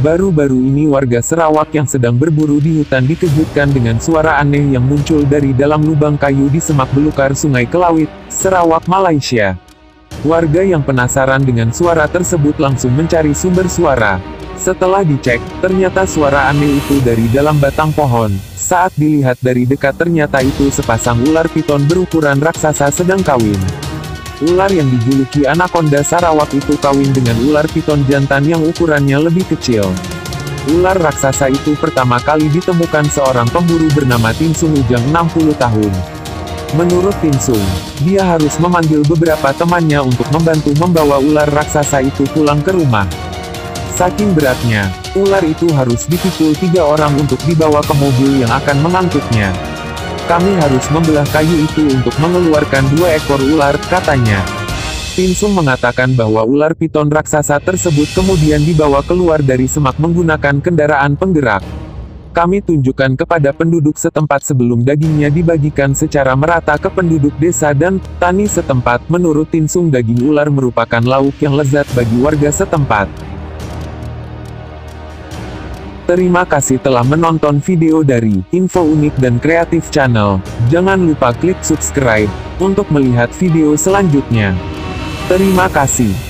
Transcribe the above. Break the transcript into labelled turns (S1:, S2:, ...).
S1: Baru-baru ini warga Sarawak yang sedang berburu di hutan dikejutkan dengan suara aneh yang muncul dari dalam lubang kayu di semak belukar Sungai Kelawit, Sarawak, Malaysia. Warga yang penasaran dengan suara tersebut langsung mencari sumber suara. Setelah dicek, ternyata suara aneh itu dari dalam batang pohon. Saat dilihat dari dekat ternyata itu sepasang ular piton berukuran raksasa sedang kawin. Ular yang dijuluki anaconda Sarawak itu kawin dengan ular piton jantan yang ukurannya lebih kecil. Ular raksasa itu pertama kali ditemukan seorang pemburu bernama Tinsung Ujang 60 tahun. Menurut Tinsung, dia harus memanggil beberapa temannya untuk membantu membawa ular raksasa itu pulang ke rumah. Saking beratnya, ular itu harus dipikul 3 orang untuk dibawa ke mobil yang akan mengangkutnya. Kami harus membelah kayu itu untuk mengeluarkan 2 ekor ular, katanya. Tinsung mengatakan bahwa ular piton raksasa tersebut kemudian dibawa keluar dari semak menggunakan kendaraan penggerak. Kami tunjukkan kepada penduduk setempat sebelum dagingnya dibagikan secara merata ke penduduk desa dan tani setempat. Menurut Tinsung, daging ular merupakan lauk yang lezat bagi warga setempat. Terima kasih telah menonton video dari Info Unik dan Kreatif Channel. Jangan lupa klik subscribe untuk melihat video selanjutnya. Terima kasih.